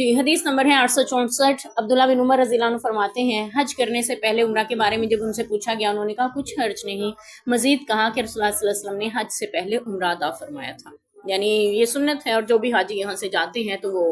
جی حدیث نمبر ہے 864۔ عبداللہ بن عمر رضی اللہ عنہ فرماتے ہیں حج کرنے سے پہلے عمرہ کے بارے میں جب ان سے پوچھا گیا انہوں نے کہا کچھ حرج نہیں، مزید کہا کہ رسول اللہ صلی اللہ علیہ وسلم نے حج سے پہلے عمرہ ادا فرمایا تھا، یعنی یہ سنت ہے، اور جو بھی حاجی یہاں سے جاتے ہیں تو وہ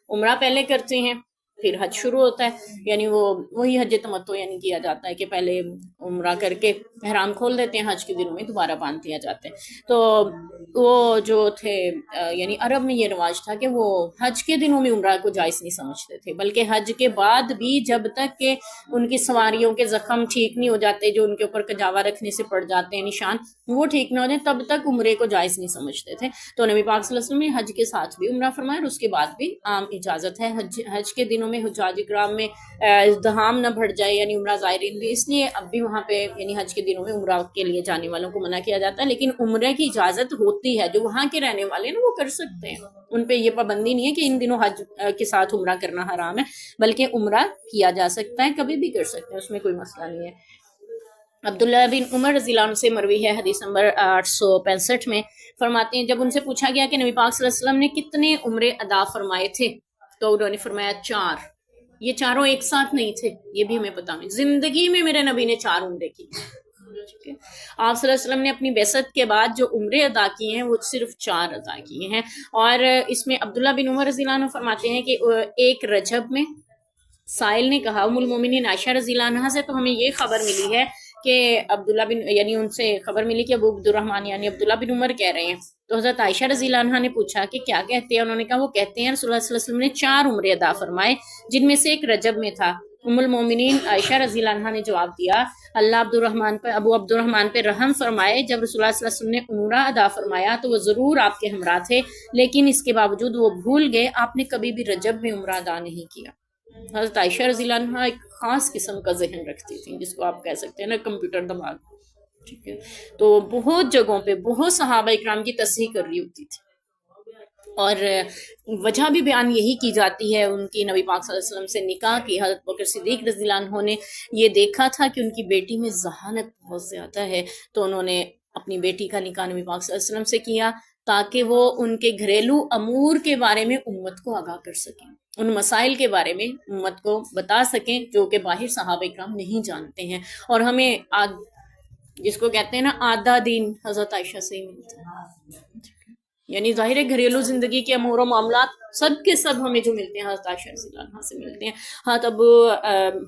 عمرہ پہلے کرتے ہیں پھر حج شروع ہوتا ہے، یعنی وہی حج تمتع یعنی کیا جاتا ہے کہ پہلے عمرہ کر کے احرام کھول دیتے ہیں، حج کے دنوں میں دوبارہ باندھ دیا جاتا ہے۔ تو وہ جو تھے یعنی عرب میں یہ رواج تھا کہ وہ حج کے دنوں میں عمرہ کو جائز نہیں سمجھتے تھے، بلکہ حج کے بعد بھی جب تک کہ ان کی سواریوں کے زخم ٹھیک نہیں ہو جاتے، جو ان کے اوپر کجاوا رکھنے سے پڑ جاتے ہیں نشان، وہ ٹھیک نہ ہو جائیں تب تک عمرے کو جائز نہیں سمجھتے تھے۔ تو نبی پاک صلی اللہ علیہ وسلم نے حج کے ساتھ بھی عمرہ فرمایا اور اس کے بعد بھی عام اجازت ہے۔ حج کے دنوں میں حجاج کرام میں ازدحام نہ بڑھ جائے، یعنی عمرہ زائرین بھی، اس لیے اب بھی وہاں پہ یعنی حج کے دنوں میں عمرہ کے لیے جانے والوں کو منع کیا جاتا ہے، لیکن عمرے کی اجازت ہوتی ہے، جو وہاں کے رہنے والے ہیں وہ کر سکتے ہیں، ان پہ یہ پابندی نہیں ہے کہ ان دنوں حج کے ساتھ عمرہ کرنا حرام ہے، بلکہ عمرہ کیا جا سکتا ہے، کبھی بھی کر سکتے ہیں، اس میں کوئی مسئلہ نہیں ہے۔ عبداللہ بن عمر رضی اللہ عنہ سے مروی ہے حدیث نمبر 865 میں، فرماتے ہیں جب ان سے پوچھا گیا کہ نبی پاک صلی اللہ علیہ وسلم نے کتنے عمرے ادا فرمائے تھے تو انہوں نے فرمایا 4۔ یہ چاروں ایک ساتھ نہیں تھے، یہ بھی ہمیں پتا نہیں، زندگی میں میرے نبی نے 4 عمرے کی۔ آپ صلی اللہ علیہ وسلم نے اپنی بعثت کے بعد جو عمرے ادا کیے ہیں وہ صرف 4 ادا کیے ہیں، اور اس میں عبداللہ بن عمر رضی اللہ عنہ فرماتے ہیں کہ ایک رجب میں سائل نے کہا، ام المومنین عائشہ رضی اللہ عنہ سے تو ہمیں یہ خبر ملی ہے کہ عبداللہ بن یعنی ان سے خبر ملی کہ ابو عبد الرحمن یعنی عبداللہ بن عمر کہہ رہے ہیں، تو حضرت عائشہ رضی اللہ عنہ نے پوچھا کہ کیا کہتے ہیں، انہوں نے کہا وہ کہتے ہیں رسول اللہ صلی اللہ علیہ وسلم نے 4 عمرے ادا فرمائے جن میں سے ایک رجب میں تھا۔ ام المومنین عائشہ رضی اللہ عنہ نے جواب دیا، اللہ ابو عبد الرحمن پہ رحم فرمائے، جب رسول اللہ صلی اللہ علیہ وسلم نے عمرہ ادا فرمایا تو وہ ضرور آپ کے ہمراہ تھے، لیکن اس کے باوجود وہ بھول گئے، آپ نے کبھی بھی رجب میں عمرہ ادا نہیں کیا۔ حضرت عائشہ رضی اللہ عنہ ایک خاص قسم کا ذہن رکھتی تھی، جس کو آپ کہہ سکتے ہیں نا کمپیوٹر دماغ، ٹھیک ہے، تو بہت جگہوں پہ بہت صحابہ اکرام کی تصحیح کر رہی ہوتی تھی، اور وجہ بھی بیان یہی کی جاتی ہے ان کی نبی پاک صلی اللہ علیہ وسلم سے نکاح کی۔ حضرت بکر صدیق رضی اللہ عنہ نے یہ دیکھا تھا کہ ان کی بیٹی میں ذہانت بہت زیادہ ہے، تو انہوں نے اپنی بیٹی کا نکاح نبی پاک صلی اللہ علیہ وسلم سے کیا تاکہ وہ ان کے گھریلو امور کے بارے میں امت کو آگاہ کر سکیں، ان مسائل کے بارے میں امت کو بتا سکیں جو کہ باہر صحابہ اکرام نہیں جانتے ہیں، اور ہمیں جس کو کہتے ہیں نا آدھا دین حضرت عائشہ سے ہی ملتا ہے، یعنی ظاہر ہے گھریلو زندگی کے امور و معاملات سب کے سب ہمیں جو ملتے ہیں حضرت عائشہ رضی اللہ عنہ سے ملتے ہیں۔ ہاں تب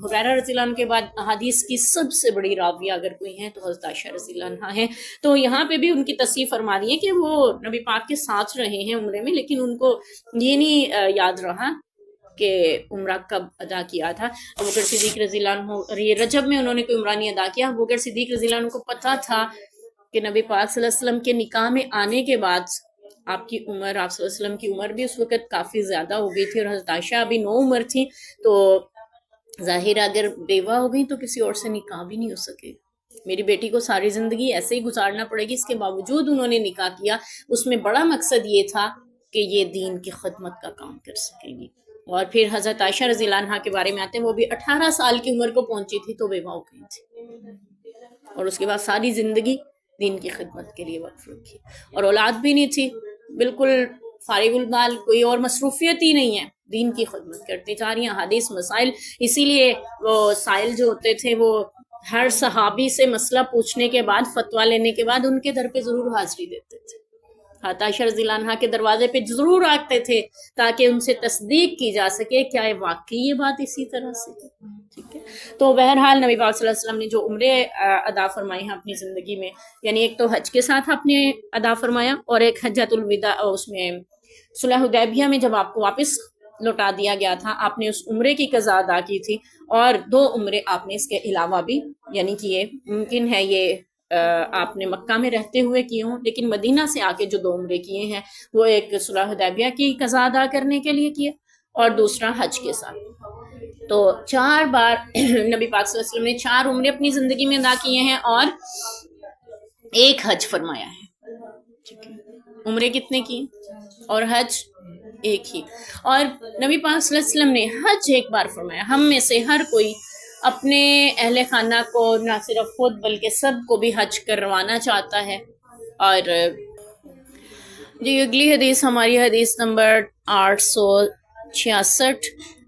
حریرہ رضی اللہ عنہ کے بعد احادیث کی سب سے بڑی راویہ اگر کوئی ہیں تو حضرت عائشہ رضی اللہ عنہ ہیں، تو یہاں پہ بھی ان کی تصحیح فرما دی ہے کہ وہ نبی پاک کے ساتھ رہے ہیں عمرے میں، لیکن ان کو یہ نہیں یاد رہا کہ عمرہ کب ادا کیا تھا۔ ابوبکر صدیق رضی اللہ عنہ یہ رجب میں انہوں نے کوئی عمرہ نہیں ادا کیا، ابوبکر صدیق رضی اللہ عنہ کو پتہ تھا کہ نبی پاک صلی اللہ علیہ وسلم کے نکاح میں آنے کے بعد آپ کی عمر، آپ صلی اللہ علیہ وسلم کی عمر بھی اس وقت کافی زیادہ ہو گئی تھی، اور حضرت عائشہ ابھی 9 عمر تھی، تو ظاہر اگر بیوہ ہو گئی تو کسی اور سے نکاح بھی نہیں ہو سکے، میری بیٹی کو ساری زندگی ایسے ہی گزارنا پڑے گی، اس کے باوجود انہوں نے نکاح کیا، اس میں بڑا مقصد یہ تھا کہ یہ دین کی خدمت کا کام کر سکیں گی۔ اور پھر حضرت عائشہ رضی اللہ عنہ کے بارے میں آتے ہیں، وہ بھی 18 سال کی عمر کو پہنچی تھی تو بیوہ ہو گئی تھی، اور اس کے بعد ساری زندگی دین کی خدمت کے لیے وقف رکھی، اور اولاد بھی نہیں تھی، بالکل فارغ البال، کوئی اور مصروفیت ہی نہیں ہے، دین کی خدمت کرتی جا رہی ہیں، حدیث مسائل، اسی لیے وہ سائل جو ہوتے تھے وہ ہر صحابی سے مسئلہ پوچھنے کے بعد فتویٰ لینے کے بعد ان کے در پہ ضرور حاضری دیتے تھے، عائشہ رضی اللہ عنہ کے دروازے پہ ضرور آتے تھے تاکہ ان سے تصدیق کی جا سکے کیا واقعی یہ بات اسی طرح سے ہے، ٹھیک ہے۔ تو بہرحال نبی پاک صلی اللہ علیہ وسلم نے جو عمرے ادا فرمائی ہیں اپنی زندگی میں، یعنی ایک تو حج کے ساتھ آپ نے ادا فرمایا، اور ایک حجۃ الوداع، اس میں صلح حدیبیہ میں جب آپ کو واپس لوٹا دیا گیا تھا آپ نے اس عمرے کی قضا ادا کی تھی، اور 2 عمرے آپ نے اس کے علاوہ بھی یعنی کیے، ممکن ہے یہ آپ نے مکہ میں رہتے ہوئے کیے ہوں، لیکن مدینہ سے آ کے جو 2 عمرے کیے ہیں وہ ایک صلح حدیبیہ کی قضا ادا کرنے کے لیے کیے، اور دوسرا حج کے ساتھ۔ تو 4 بار نبی پاک صلی اللہ علیہ وسلم نے 4 عمرے اپنی زندگی میں ادا کیے ہیں، اور 1 حج فرمایا ہے، ٹھیک ہے۔ عمرے کتنے کی اور حج 1 ہی، اور نبی پاک صلی اللہ علیہ وسلم نے حج 1 بار فرمایا۔ ہم میں سے ہر کوئی اپنے اہل خانہ کو نہ صرف خود بلکہ سب کو بھی حج کروانا چاہتا ہے، اور جی اگلی حدیث ہماری حدیث نمبر 66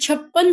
56